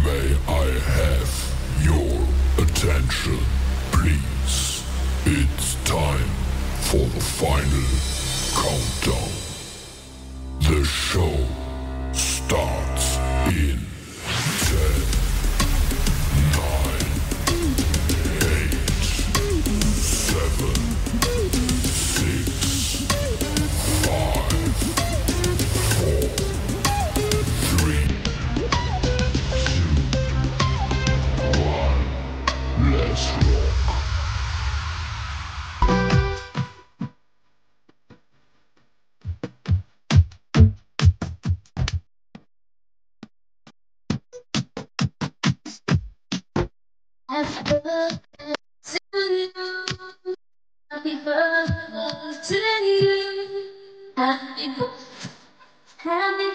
May I have your attention, please? It's time for the final countdown. The show starts in 10, 9, 8, 7, 6, 5, 4, 3, 2, 1. Let's rock. Happy birthday to you. Happy birthday to you. Happy birthday. Happy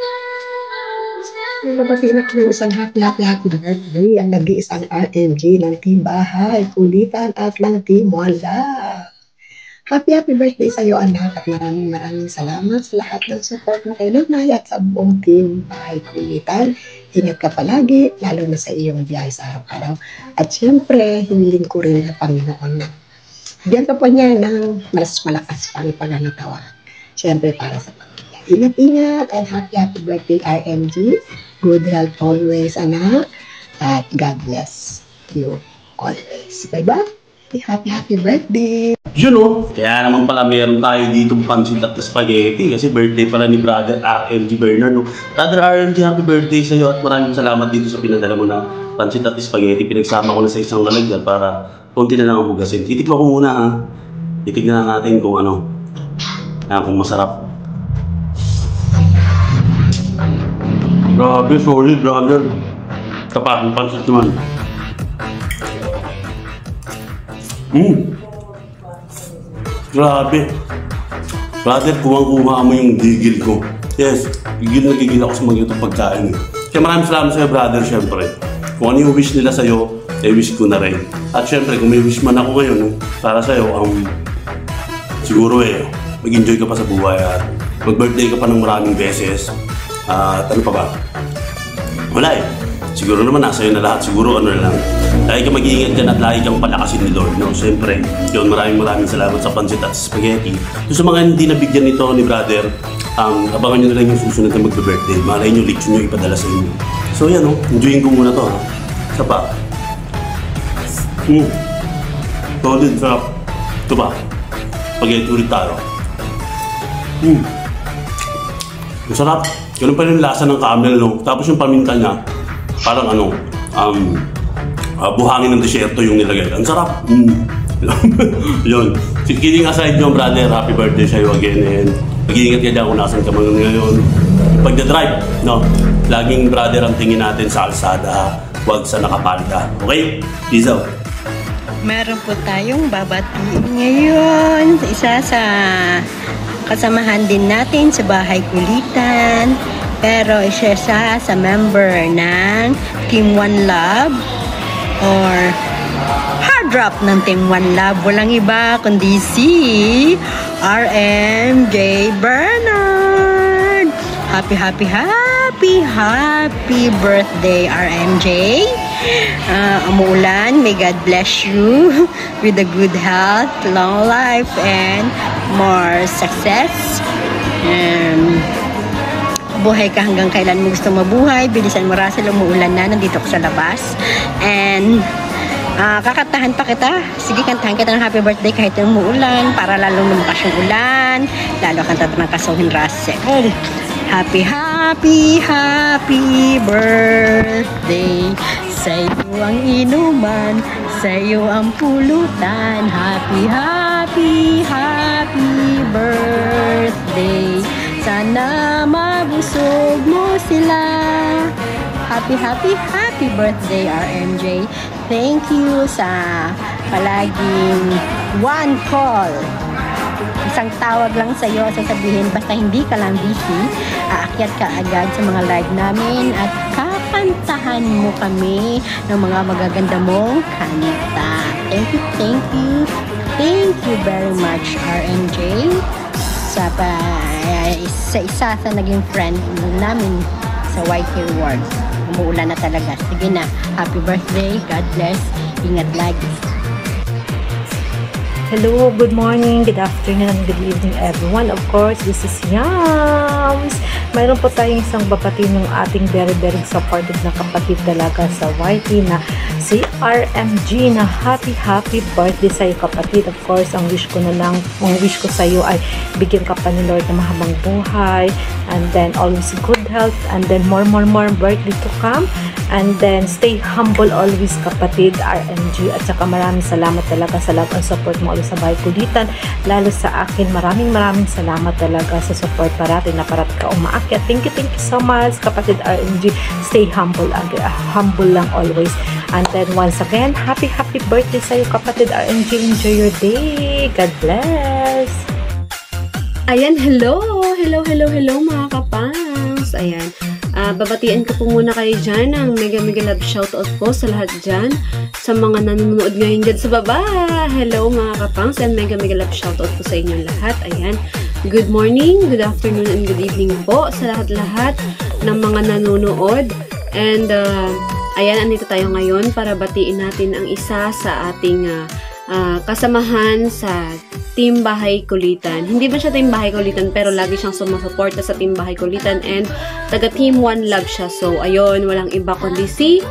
birthday. Nabati na ko ng isang happy birthday ang nag-iisang RMG ng Team Bahay, Kulitan at ng Team Wala. Happy birthday sa iyo anak at maraming salamat sa lahat ng support mo kay Lunay at sa buong Team Bahay, Kulitan. Ingat ka palagi, lalo na sa iyong biyahe sa araw-araw. At syempre, hiniling ko rin sa Panginoon na bigyan ka po niya ng mas malakas pang pangangatawan. Syempre, para sa pamilya. Ingat-ingat and happy birthday RMG. Good health always, anak. At God bless you always. Bye-bye. Happy birthday. Yun o, kaya naman pala meron tayo dito pansit at spaghetti kasi birthday pala ni Brother RMG Bernard. No? Brother RMG, happy birthday sa iyo at maraming salamat dito sa pinadala mo na pansit at spaghetti. Pinagsama ko na sa isang lalagyan para konti na lang ang hugasin. Titikman ko muna ha. Titignan natin kung ano. Kung masarap. Grabe, solid brother. Kapag pansit naman. Grabe. Brother, kuwang-kuha mo yung gigil ko. Yes, gigil na gigil ako sa mga itong pagkain. Kaya maraming salamat sa'yo, brother, syempre. Kung ano yung wish nila sa'yo, wish ko na rin. At syempre, kung may wish man ako ngayon, para sa'yo, siguro mag-enjoy ka pa sa buhay at mag-birthday ka pa ng maraming beses. At ano pa ba? Wala siguro naman nasa iyo na lahat. Siguro ano na lang. Lagi ka mag-iingat dyan at lagi kang palakasin ni Lord. No? Siyempre, yun, maraming salamat sa pansit at spaghetti. So sa mga hindi nabigyan nito ni brother, abangan nyo na lang yung susunod na magbe-birthday. Malay nyo, lechon nyo ipadala sa inyo. So yan, enjoyin ko muna to ha. Isa pa. Solid, sarap. Ito ba? Spaghetti ulit tayo. Masarap. Ganun pa rin yung lasa ng camel, no? Tapos yung paminta niya, parang buhangin ng desierto yung nilagay. Ang sarap. Yun. Kidding aside nyo, brother, happy birthday sa'yo again. And mag-iingat ka dyan kung nasan ka man ngayon. Pagda-drive, no? Laging, brother, ang tingin natin sa kalsada, huwag sa nakapalda. Okay? Peace out. Meron po tayong babatiin ngayon. Isa sa kasamahan din natin sa Bahay Kulitan. Pero isa sa member ng Team One Love or hard rock ng Team One Love. Walang iba kundi si RMJ Bernard. Happy birthday RMJ. Umuulan, may God bless you with a good health, long life, and more success. Buhay ka hanggang kailan mo gusto mabuhay. Bilisan mo, Russell, umuulan na, nandito ko sa labas. And kakantahan pa kita. Sige, kantahan kita ng happy birthday kahit umuulan para lalong lumakas yung ulan. Lalo kanta ng kasuhin, Russell. Happy birthday. Sa iyo ang inuman, sa iyo ang pulutan. Happy birthday. Sana mabusog mo sila. Happy birthday RMJ. Thank you sa palaging one call. Isang tawag lang sa iyo, sasabihin basta hindi ka lang busy, aakyat ka agad sa mga live namin at kakantahan mo kami ng mga magaganda mong kanta. Thank you very much RMJ sa isa sa naging friend namin sa YT World. Umuulan na talaga. Sige na, happy birthday, God bless, ingat lagi. Hello, good morning, good afternoon, and good evening everyone. Of course, this is Yams. Mayroon po tayong isang babati ng ating very supported na kapatid talaga sa YT na si RMG na happy birthday sa iyo kapatid. Of course, ang wish ko sa iyo ay bigyan ka pa ni Lord ng mahabang buhay, and then always good health, and then more birthday to come, and then stay humble always kapatid RMG. At saka maraming salamat talaga sa love and support mo sa Bahay Kulitan, lalo sa akin. Maraming salamat talaga sa support parati na parat ka umaakyat. Thank you so much kapatid RMG. Stay humble lang always. And then once again, happy birthday sa iyo kapatid RMG. Enjoy your day. God bless. Ayan, hello mga kapangs. Ayan, babatian ko po muna kayo dyan ng mega love shoutout po sa lahat dyan, sa mga nanonood ngayon dyan sa baba. Hello mga kapangs, and mega love shoutout po sa inyong lahat. Ayan, good morning, good afternoon, and good evening po sa lahat ng mga nanonood. And ayan, andito tayo ngayon para batiin natin ang isa sa ating kasamahan sa Team Bahay Kulitan. Hindi ba siya Team Bahay Kulitan, pero lagi siyang sumusuporta sa Team Bahay Kulitan, and taga Team One Love siya. So ayun, walang iba kundi si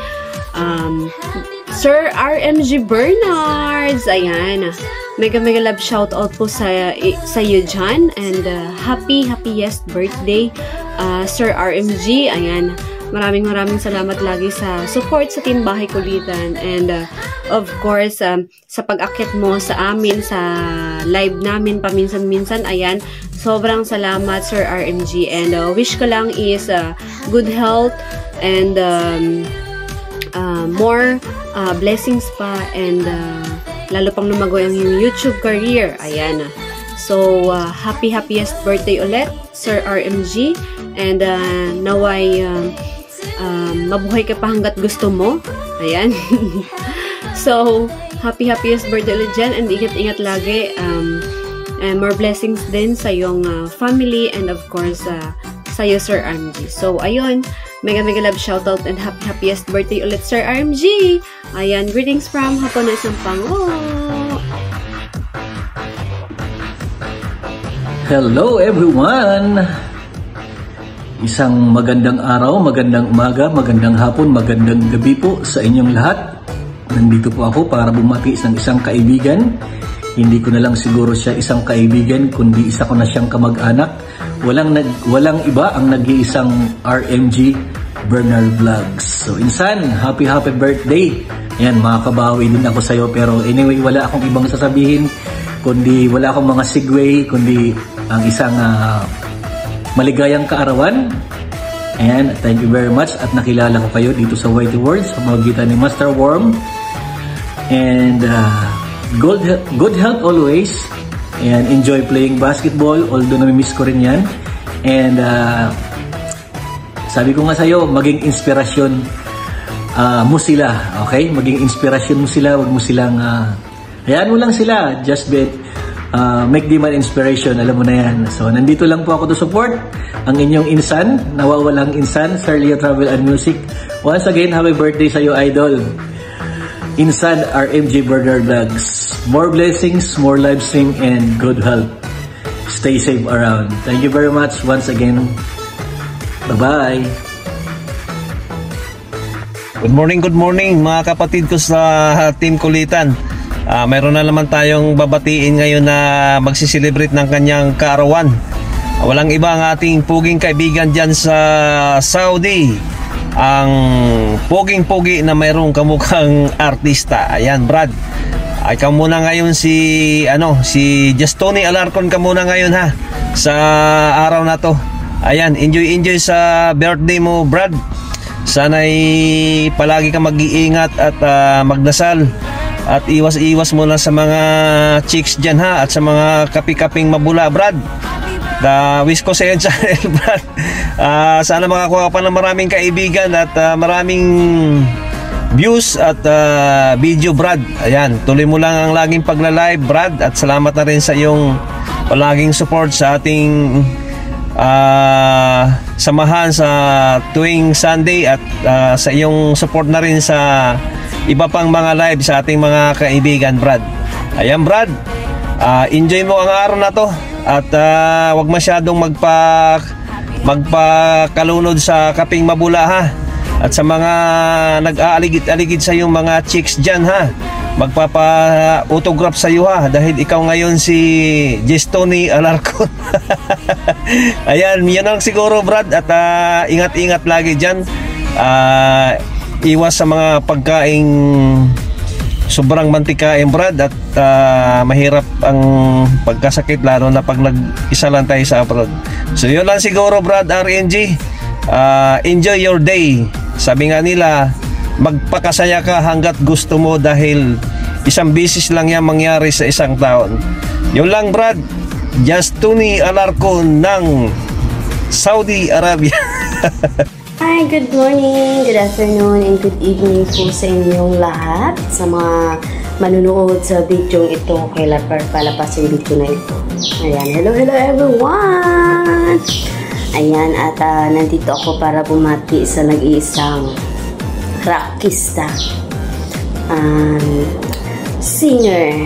Sir RMG Bernards. Ayan, mega love shoutout po sa iyo dyan, and happiest birthday Sir RMG. Ayan, maraming salamat lagi sa support sa Team Bahay Kulitan, and of course sa pag-akyat mo sa amin sa live namin paminsan-minsan. Ayan, sobrang salamat Sir RMG, and wish ko lang is good health, and more blessings pa, and lalo pang lumago ang iyong YouTube career. Ayan, so happiest birthday ulit Sir RMG, and naway mabuhay ka pa hanggat gusto mo. Ayan. So happiest birthday ulit dyan, and ingat lagi, and more blessings din sa iyong family, and of course sa iyo Sir RMG. So ayun, mega love shoutout and happiest birthday ulit Sir RMG. Ayan, greetings from Hapones Sampango. Hello everyone! Isang magandang araw, magandang umaga, magandang hapon, magandang gabi po sa inyong lahat. Nandito po ako para bumati isang kaibigan. Hindi ko na lang siguro siya isang kaibigan, kundi isa ko na siyang kamag-anak. Walang iba ang nag-iisang RMG Bernard Vlogs. So insan, happy birthday. Yan, makakabawi din ako sa'yo, pero anyway, wala akong ibang sasabihin, kundi wala akong mga segue, kundi ang isang maligayang kaarawan. And thank you very much, at nakilala ko kayo dito sa YT World sa magitan ni Master Worm. And good health always, and enjoy playing basketball, although namimiss ko rin yan. And sabi ko nga sa'yo, maging inspirasyon mo sila, okay? Maging inspirasyon mo sila, wag mo silang hayaan mo lang sila, just make them an inspiration, alam mo na yan. So nandito lang po ako to support ang inyong insan, nawawalang insan, Sir Leo Travel and Music. Once again, happy birthday sa iyo, idol Insan RMG Bernard Vlogs. More blessings, more live stream, and good health. Stay safe around. Thank you very much once again. Bye-bye. Good morning mga kapatid ko sa Team Kulitan. Mayroon na naman tayong babatiin ngayon na magsiselebrate ng kanyang kaarawan. Walang iba ang ating puging kaibigan dyan sa Saudi, ang poging-pogi na mayroong kamukhang artista. Ayan, Brad, ikaw muna ngayon si Justoni Alarcon ka muna ngayon ha, sa araw na to. Ayan, enjoy sa birthday mo, Brad. Sana'y palagi ka mag-iingat at magdasal, at iwas mo na sa mga chicks dyan ha, at sa mga kapi-kaping mabula, Brad. Wish ko sa iyo, Brad. Sana makakuha ka pa ng maraming kaibigan at maraming views at video, Brad. Ayan, tuloy mo lang ang laging pagla-live, Brad, at salamat na rin sa iyong palaging support sa ating samahan sa tuwing Sunday at sa iyong support na rin sa iba pang mga live sa ating mga kaibigan, Brad. Ayan, Brad, enjoy mo ang araw na to at wag masyadong magpakalunod sa kaping mabula, ha. At sa mga nag-aaligid-aligid sa yung mga chicks dyan, ha, magpapa-autograph sa iyo, ha, dahil ikaw ngayon si Gestoni Alarcon. Ayan, yun lang siguro, Brad, at ingat-ingat lagi dyan. Iwas sa mga pagkaing sobrang mantikain, Brad, at mahirap ang pagkasakit, lalo na pag nag-isa lang tayo sa abroad. So yun lang siguro, Brad RNG. Enjoy your day. Sabi nga nila, magpakasaya ka hanggat gusto mo, dahil isang bisis lang yan mangyari sa isang taon. Yun lang, Brad. Gestoni Alarcon ng Saudi Arabia. Hi, good morning, good afternoon, and good evening po sa inyong lahat. Sa mga manunood sa video ito, kailan palabas yung video na ito. Ayan, hello everyone! Ayan, at nandito ako para bumati sa nag-iisang rockista, singer,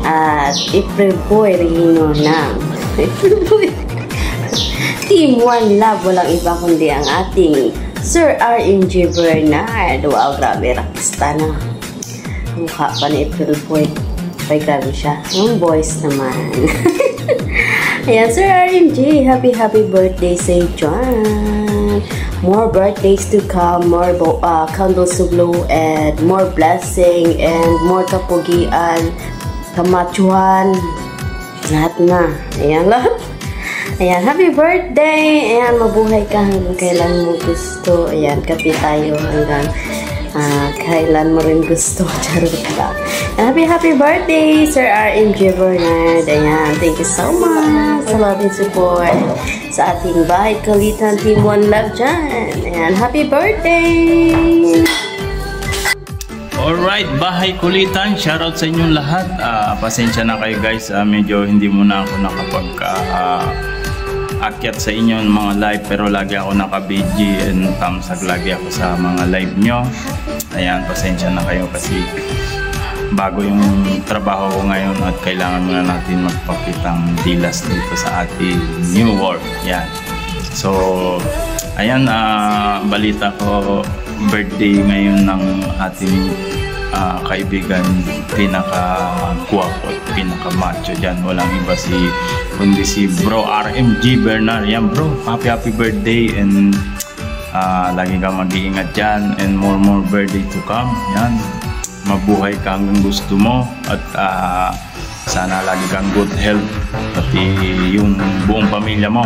at April Boy Regino ng Team One Love. Walang iba kundi ang ating Sir RNG Bernard. Wow, grabe, rockista na. Mukha pa ni April Boy. Ay, grabe siya. Yung voice naman. Ayan, Sir RNG, happy birthday sa John. More birthdays to come, more candles to blow, and more blessing, and more kapugian, kamachuan, lahat na. Ayan, lahat. Ayan, happy birthday! Ayan, mabuhay ka hanggang kailan mo gusto. Ayan, kapi tayo hanggang kailan mo rin gusto. Charot lang. Happy birthday, Sir RNG Bernard. Ayan, thank you so much sa loving support sa ating Bahay Kulitan Team One Love dyan. Ayan, happy birthday! Alright, Bahay Kulitan, shoutout sa inyong lahat. Pasensya na kayo, guys. Medyo hindi muna ako akyat sa inyo mga live, pero lagi ako naka-BG and thumbs-up lagi ako sa mga live nyo. Ayan, pasensya na kayo kasi bago yung trabaho ko ngayon at kailangan muna natin magpakitang dilas dito sa ating new work. Ayan. So, ayan, balita ko, birthday ngayon ng ating kaibigan, pinaka-guwapo at pinaka-macho dyan. Walang iba kundi si Bro RMG Bernard. Yan, bro, happy birthday, and lagi kang mag-iingat dyan, and more birthday to come. Yan, mabuhay ka hanggang gusto mo, at sana lagi kang good health, pati yung buong pamilya mo.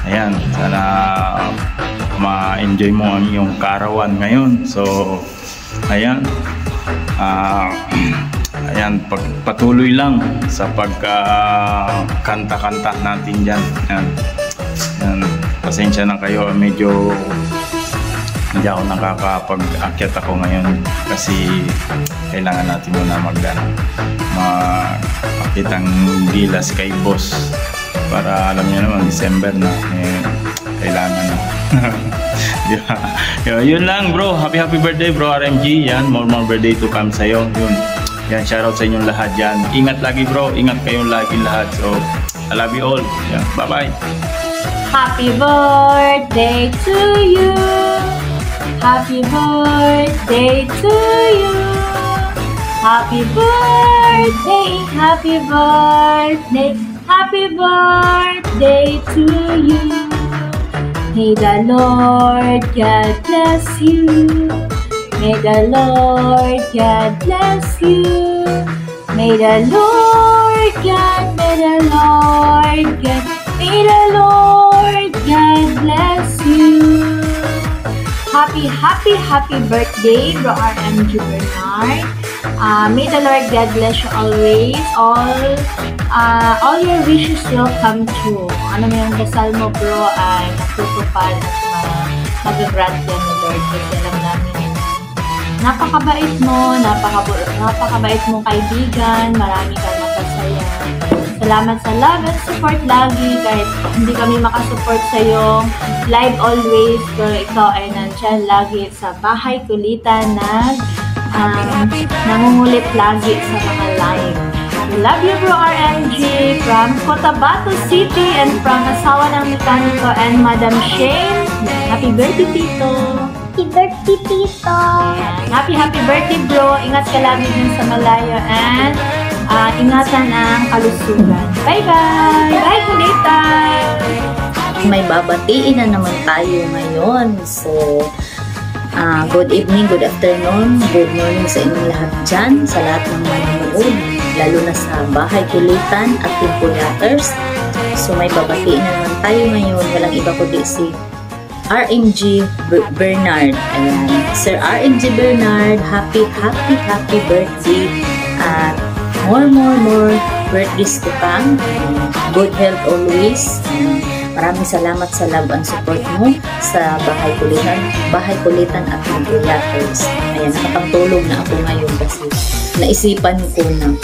Ayan, sana ma-enjoy mo ang iyong kaarawan ngayon. So, ayan, ayan, patuloy lang sa pagkanta-kanta natin dyan. Ayan. Ayan, pasensya na kayo, medyo hindi ako nakakapag-akyat ako ngayon kasi kailangan natin muna magpakitang gilas kay boss, para alam niyo naman, December na, kailangan na. Diba? Yun lang, bro. Happy birthday, bro RMG. Yan, more birthday to come sa'yo. Yun. Yan, shoutout sa inyong lahat yan. Ingat lagi, bro. Ingat kayong lagi lahat. So, I love you all. Yan, bye-bye. Happy birthday to you. Happy birthday to you. Happy birthday. Happy birthday. Happy birthday to you. May the Lord God bless you. May the Lord God bless you. May the Lord God, may the Lord God, may the Lord God bless you. Happy birthday, Bro RMG Bernard. May the Lord God bless you always. All your wishes will come true. Ano mo yung dasal mo, bro, ay natutupad at mag-grant yan ni Lord. Kasi alam namin napakabait mo, napakabait mong kaibigan, marami kang napasaya sa Salamat sa love and support lagi. Kahit hindi kami makasupport sa iyong live always, pero ikaw ay nandyan lagi sa bahay kulitan na nangungulit lagi sa mga live. We love you, bro RMG, from Cotabato City and from asawa ng mekaniko and Madam Shane. Happy birthday, Tito! Happy birthday, Tito! Happy birthday, bro! Ingat ka lagi din sa malayo and ingatan ang kalusugan. Bye-bye! Bye, kulitan! May babatiin na naman tayo ngayon. So, good evening, good afternoon, good morning sa inyong lahat dyan, sa lahat ng manonood, lalo na sa bahay kulitan at Team Kulaters. So, may babatiin na naman tayo ngayon. Walang iba kundi si RMG Bernard. Ayan. Sir RMG Bernard, happy birthday. At more birthdays to come. Good health always. Maraming salamat sa love and support mo sa bahay kulitan at Kulaters. Ayan, nakapagtulog na ako ngayon kasi naisipan ko na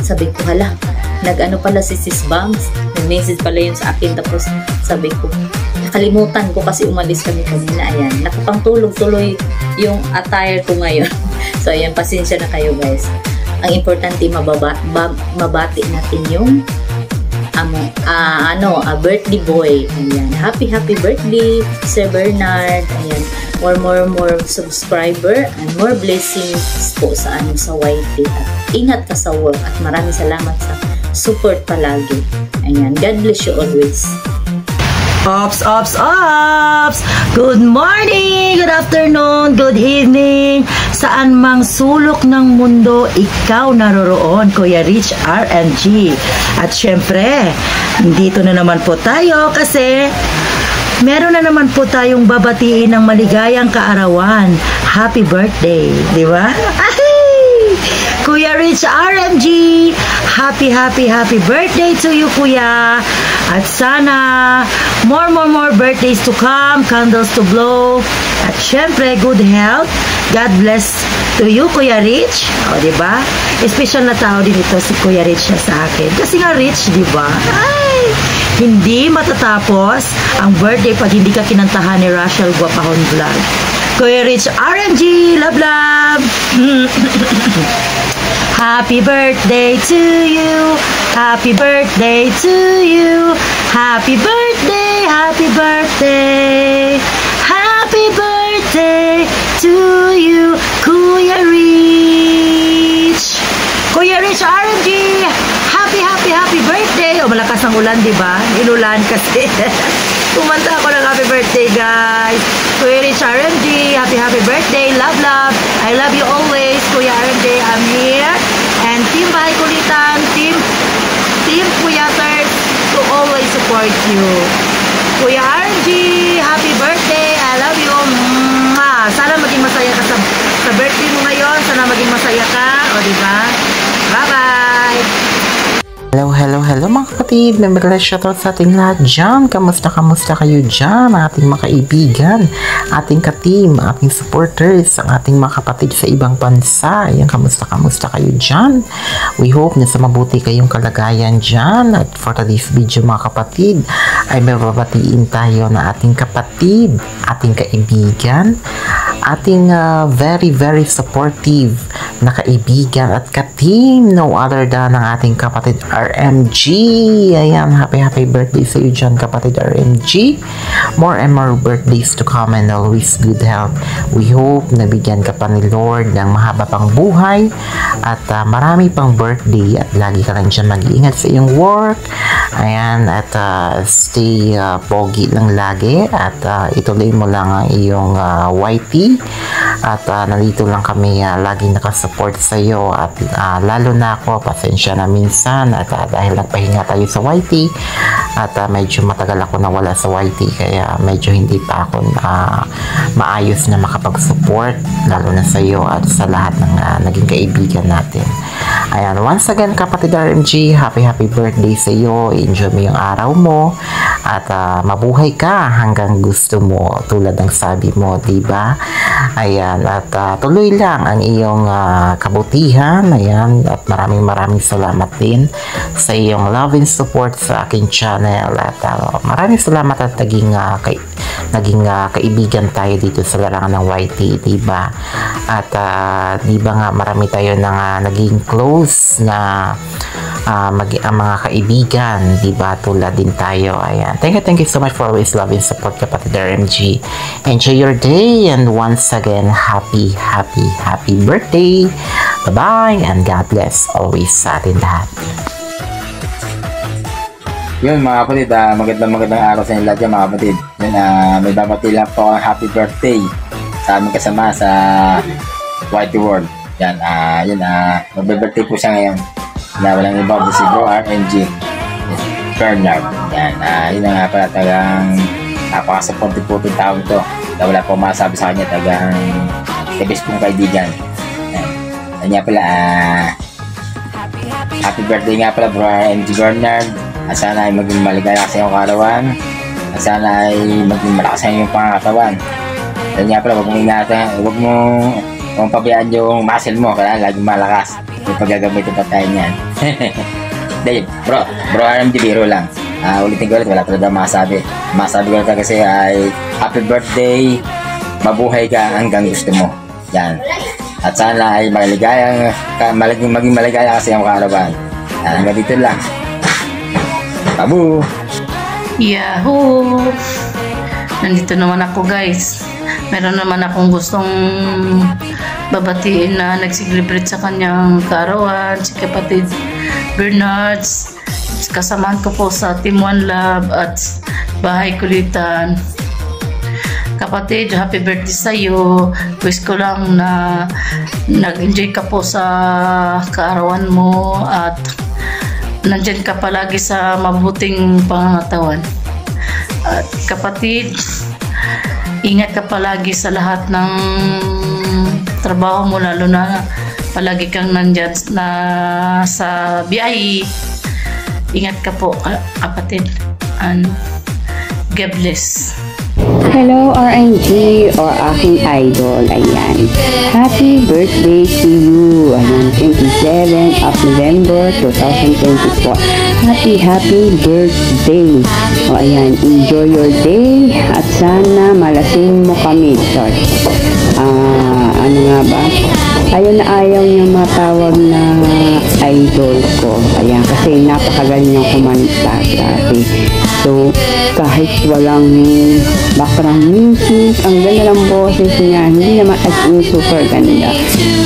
sabi ko, hala, nag-ano pala si Sis Bangs, nag-message pala yun sa akin, tapos sabi ko, nakalimutan ko kasi umalis kami kanina. Ayan, nakapagtulog tuloy yung attire ko ngayon. So ayan, pasensya na kayo guys. Ang importante mabati natin yung birthday boy. Ayan, happy birthday Sir Bernard. Ayan, more subscriber and more blessings po sa YT. At ingat ka sa work at maraming salamat sa support palagi. Ayan, God bless you always. Ops! Good morning, good afternoon, good evening. Saan mang sulok ng mundo, ikaw naroroon, Kuya Rich RMG. At syempre, dito na naman po tayo kasi meron na naman po tayong babatiin ng maligayang kaarawan. Happy birthday, di ba? Kuya Rich RMG, happy birthday to you, Kuya. At sana more birthdays to come, candles to blow. At syempre, good health. God bless to you, Kuya Rich. O, diba? Special na tao din ito si Kuya Rich na sa akin. Kasi nga rich, diba? Ay, hindi matatapos ang birthday pag hindi ka kinantahan ni Rachel Guapahon Vlog. Kuya Rich RMG, love. Happy birthday to you. Happy birthday to you. Happy birthday. Happy birthday to you, Kuya Rich. Kuya Rich RMG, happy birthday. O, malakas ang ulan, diba? Inulan kasi. Kumanta ako ng happy birthday, guys. Kuya Rich RMG, happy birthday. Love. I love you always, Kuya RMG. I'm here. And Team Bahay Kulitan, Team Kulaters to always support you. Kuya RMG, happy birthday. I love you. Sana maging masaya ka sa birthday mo ngayon. Sana maging masaya ka. O, diba? Bye-bye. Hello mga kapatid, memberless shoutout sa ating lahat dyan. Kamusta kayo dyan, ating mga kaibigan, ating ka-team, ating supporters, ang ating mga kapatid sa ibang bansa. Ayan, kamusta kayo dyan. We hope na sa mabuti kayong kalagayan dyan. At for today's video mga kapatid, ay mababatiin tayo na ating kapatid, ating kaibigan, ating very supportive na kaibigan at ka-team, no other than ang ating kapatid RMG. Ayan, happy birthday sa iyo dyan, kapatid RMG. More and more birthdays to come and always good health. We hope na bigyan ka pa ni Lord ng mahaba pang buhay at marami pang birthday at lagi ka lang dyan mag-iingat sa iyong work. Ayan, at stay pogi lang lagi at ituloy mo lang ang iyong YT at nandito lang kami lagi nakasupport sa iyo at lalo na ako, pasensya na minsan at dahil nagpahinga tayo sa YT at medyo matagal ako nawala sa YT kaya medyo hindi pa ako maayos na makapag-support lalo na sa iyo at sa lahat ng naging kaibigan natin. Ayan, once again kapatid RMG, happy birthday sa iyo. Enjoy mo yung araw mo at mabuhay ka hanggang gusto mo tulad ng sabi mo, diba? Ayan, at tuloy lang ang iyong kabutihan. Ayan, at maraming salamat din sa iyong love and support sa aking channel. At maraming salamat at naging kaibigan tayo dito sa larangan ng YT, diba? At diba nga marami tayo na naging close na mga kaibigan, diba? Tulad din tayo. Ayan. Thank you so much for always love and support, kapatid RMG. Enjoy your day, and once again, happy birthday. Bye-bye, and God bless always sa atin lahat. Yun mga kapatid, magandang araw sa inyo lahat yan mga kapatid. Yun, may babati lang po ang happy birthday sa aming kasama sa Whitey World. Yan, mag-birthday po siya ngayon. Na walang iba po si Bro RNG Bernard. Yan, yun nga pala, tagang napaka-supportive po itong tao ito. Na wala po masabi sa kanya, tagang the best pong kaibigan. Yan nga pala, happy birthday nga pala Bro RNG Bernard. At sana ay maging maligaya sa iyong karawan. At sana ay maging malakas sa iyong pangatawan. Yan nga pala, huwag mong ingatan, huwag mong pabayaan yung muscle mo, kaya laging malakas. Yung paggagamitin pa tayo niyan. Dave, bro RMG, biro lang. Ulitin ko ulit, wala talaga masabi. Masabi ko lang kasi ay happy birthday, mabuhay ka hanggang gusto mo. Yan. At sana ay maging maligaya kasi yung karawan. Hanggang dito lang. Babu! Yahoo! Nandito naman ako guys. Meron naman akong gustong babatiin na nag-celebrate sa kanyang kaarawan, si kapatid Bernards. Kasamahan ko po sa Team One Love at Bahay Kulitan. Kapatid, happy birthday sa iyo. Wish ko lang na nag-enjoy ka po sa kaarawan mo at nandyan ka palagi sa mabuting pangangatawan. At kapatid, ingat ka palagi sa lahat ng trabaho mo, lalo na palagi kang nandyan na sa biyahe. Ingat ka po kapatid, and God bless. Hello RNG or aking idol, ayan. Happy birthday to you. Ayan, 27 of November 2024. Happy birthday. O ayan, enjoy your day at sana malasing mo kami. Sorry. Ano nga ba? Ayun na ayaw niya matawag na idol ko. Ayan, kasi napakagaling niyang kumanta dati. So, kahit walang background music, ang ganda ng boses niya, hindi naman as in super ganda.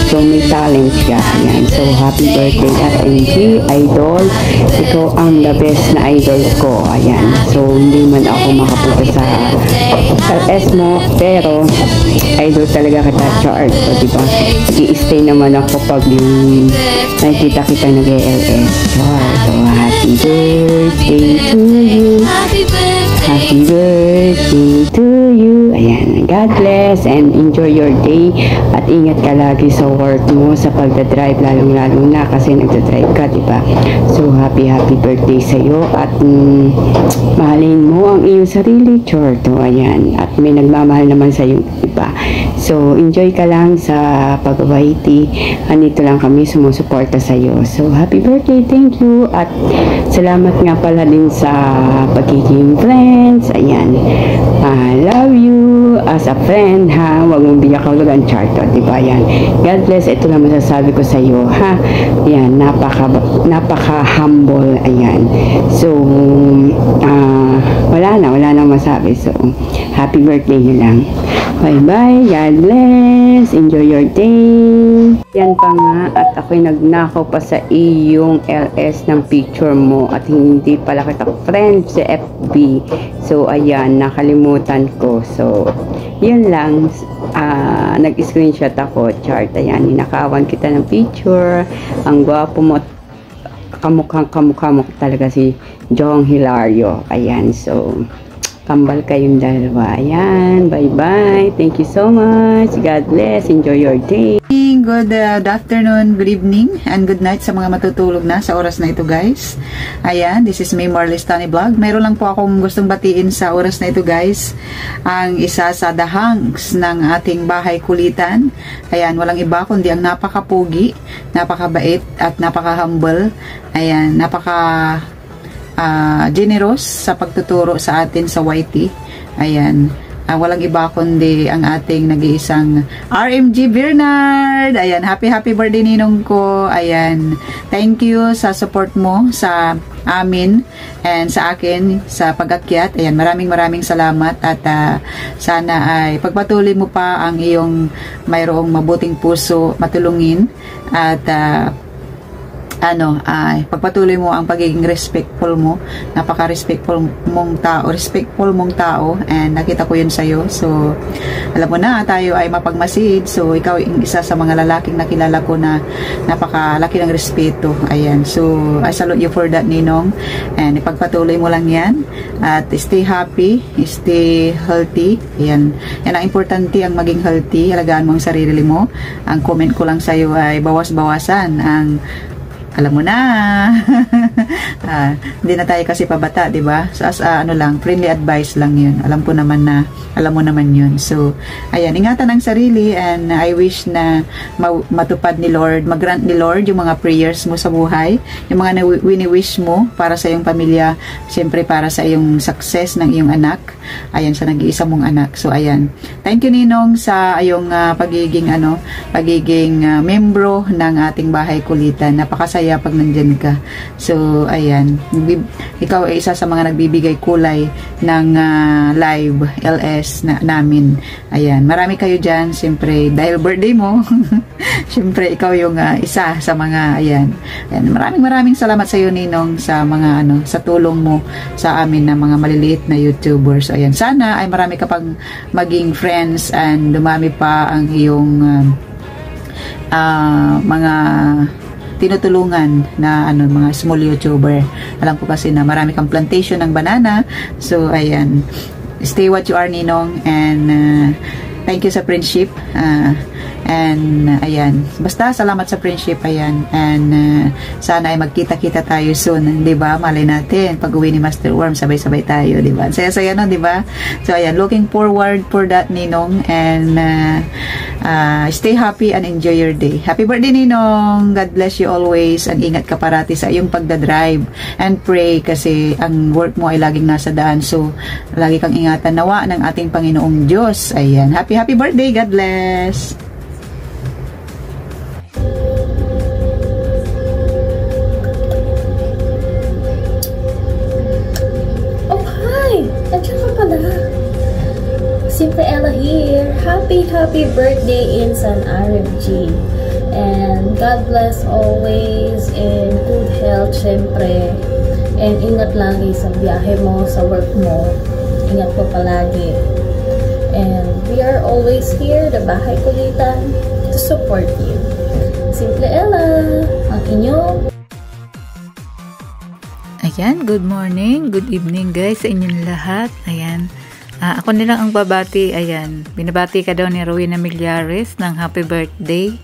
So, may talent siya. Ayan. So, happy birthday RNG, idol. Ikaw ang the best na idol ko. Ayan. So, hindi man ako makapunta sa LS mo, pero idol talaga kita, Chart. So, diba? I-stay naman ako pag yung nakikita kita nag-LS. So, happy birthday to you. Happy birthday to you. Ayan. God bless and enjoy your day. At ingat ka lagi sa work mo, sa pagdadrive, lalong-lalo na kasi nagdadrive ka, diba? So, happy birthday sa'yo. At mahalin mo ang iyong sarili, Chorto. Ayan. At may nagmamahal naman sa'yo, iba. So, enjoy ka lang sa pag-YT. Andito lang kami, sumusuporta sa'yo. So, happy birthday. Thank you. At salamat nga pala din sa pagiging friends. Ayan. Love you as a friend, ha? Huwag mong biyak ka ulit ang charto, diba? Ayan. God bless. Ito lang masasabi ko sa iyo, ha? Ayan. Napaka-humble. Ayan. So, wala na masabi. So, happy birthday nyo lang. Bye-bye. God bless. Enjoy your day. Yan pa nga. At ako'y nagnakaw pa sa iyong LS ng picture mo at hindi pala kita friend sa FB. So, ayan. Nakalimutan ko. So, yun lang. Nag-screenshot ako. Chart. Ayan. Ninakawan kita ng picture. Ang gwapo mo. Kamukha mo talaga si Jong Hilario. Ayan. So, kambal kayong dalawa. Ayan. Bye-bye. Thank you so much. God bless. Enjoy your day. good afternoon, good evening, and good night sa mga matutulog na sa oras na ito, guys. Ayan, this is me, Marlis Tani Vlog. Meron lang po akong gustong batiin sa oras na ito, guys. Ang isa sa dahangs ng ating bahay kulitan. Ayan, walang iba kundi ang napakapugi, napakabait, at napaka-humble. Ayan, generous sa pagtuturo sa atin sa YT. Ayan. Walang iba kundi ang ating nag-iisang RMG Bernard. Ayan, happy birthday ninong ko. Ayan, thank you sa support mo sa amin and sa akin sa pag-akyat. Ayan, maraming salamat at sana ay pagpatuloy mo pa ang iyong mayroong mabuting puso matulungin at pagpatuloy mo ang pagiging respectful mo, napaka-respectful mong tao, and nakita ko yun sa'yo. So, alam mo na, tayo ay mapagmasid. So, ikaw yung isa sa mga lalaking nakilala ko na napakalaki ng respeto. Ayan. So, I salute you for that, Ninong. And ipagpatuloy mo lang yan. At stay happy, stay healthy. Ayan. Yan ang importante, ang maging healthy. Alagaan mo ang sarili mo. Ang comment ko lang sa'yo ay bawas-bawasan ang alam mo na. Hindi na tayo kasi pabata, 'di ba? So as friendly advice lang 'yun. Alam mo naman 'yun. So, ayan, ingatan ang sarili, and I wish na matupad ni Lord, mag-grant ni Lord yung mga prayers mo sa buhay, yung mga wini-wish mo para sa iyong pamilya, siyempre para sa iyong success ng iyong anak. Ayan, sa nag-iisa mong anak. So, ayan. Thank you, Ninong, sa iyong pagiging membro ng ating bahay kulitan. Napakasaya pag nandyan ka. So, ayan. Ikaw ay isa sa mga nagbibigay kulay ng live LS namin. Ayan. Marami kayo dyan. Siyempre, dahil birthday mo, siyempre, ikaw yung isa sa mga, ayan. Maraming salamat sa iyo, Ninong, sa mga, sa tulong mo sa amin na mga maliliit na YouTubers. Ayan. Sana ay marami ka pang maging friends and dumami pa ang iyong mga tinutulungan na mga small YouTuber. Alam ko kasi na marami kang plantation ng banana. So, ayan. Stay what you are, Ninong. And thank you sa friendship. And ayan. Basta, salamat sa friendship. Ayan. And sana ay magkita-kita tayo soon. Diba? Malay natin. Pag uwi ni Master Worm, sabay-sabay tayo. Diba? Saya-saya nun, diba? So, ayan. Looking forward for that, Ninong. And stay happy and enjoy your day. Happy birthday, Ninong. God bless you always. And ingat ka parati sa iyong pagdadrive. And pray kasi ang work mo ay laging nasa daan. So, lagi kang ingatan nawa ng ating Panginoong Diyos. Ayan. Happy birthday. God bless. Simple Ella here. Happy birthday in San RMG. And God bless always and good health syempre. And ingat lagi sa biyahe mo, sa work mo. Ingat po palagi. And we are always here, the Bahay Kulitan, to support you. Simple Ella, ang inyong Ayan, good morning, good evening guys sa inyong lahat. Ayan. Ako nilang ang babati. Ayan, binabati ka daw ni Rowena Millares ng happy birthday.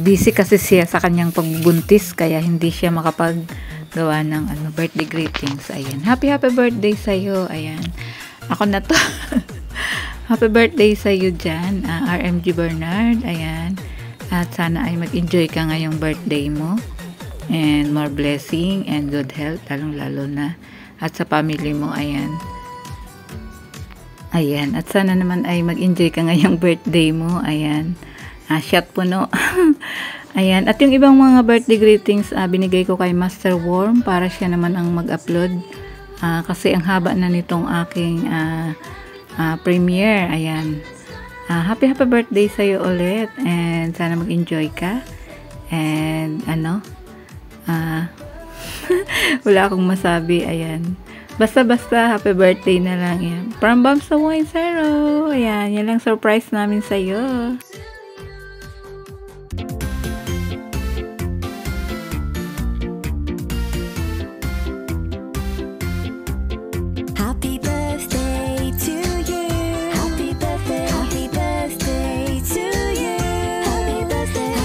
Busy kasi siya sa kanyang pagbuntis kaya hindi siya makapaggawa ng birthday greetings. Ayan, happy birthday sa iyo. Ayan, ako na to. Happy birthday sa iyo dyan, RMG Bernard. Ayan, at sana ay mag-enjoy ka ngayong birthday mo. And more blessing and good health, lalong-lalo na. At sa family mo, ayan. Ayan, at sana naman ay mag-enjoy ka ngayong birthday mo. Ayan, shot puno. Ayan, at yung ibang mga birthday greetings, binigay ko kay Master Worm para siya naman ang mag-upload. Kasi ang haba na nitong aking premiere. Ayan, happy birthday sa'yo ulit. And sana mag-enjoy ka. And wala akong masabi. Ayan, basta happy birthday na lang yan. From Bam sa Wine Zero. Ayan, yan lang surprise namin sa'yo. Happy birthday to you. Happy birthday to you. Happy birthday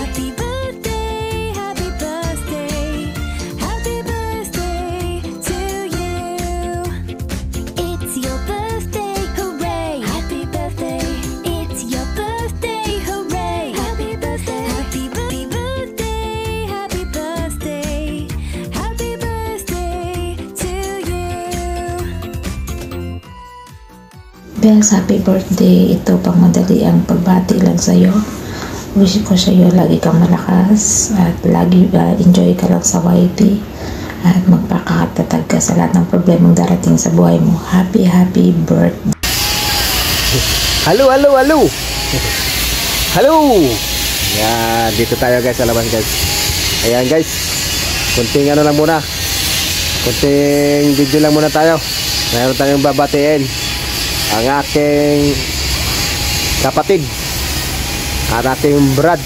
Bes, happy birthday. Ito pang madali ang pagbati lang sa'yo. Wish ko sa'yo lagi kang malakas at lagi enjoy ka lang sa YT at magpakatatag ka sa lahat ng problemang darating sa buhay mo. Happy birthday. Halo. Yan, dito tayo guys sa labas guys. Ayan guys. Kunting ano lang muna. Kunting video lang muna tayo. Mayroon tayong babatiin. Ang aking kapatid. At aking Brad.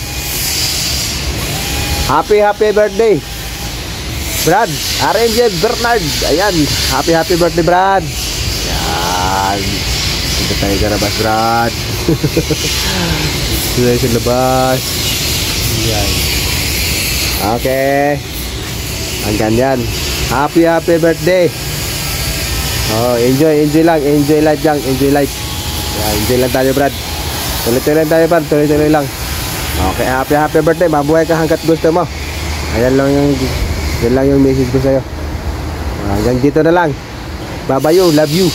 Happy birthday. Brad, RNG Bernard. Ayan, happy birthday Brad. Yan. Dito tayo sa labas Brad. Dito tayo sa labas. Yan. Okay. Hanggang yan. Happy birthday. Oh, enjoy lang. Enjoy life lang. Enjoy life. Yan, enjoy lang tayo Brad. Tuloy-tuloy lang tayo Brad. Tuloy-tuloy lang. Okay, happy birthday. Mabuhay ka hanggat gusto mo. Ayan lang yung message ko sa'yo. Hanggang dito na lang. Bye-bye you. Love you.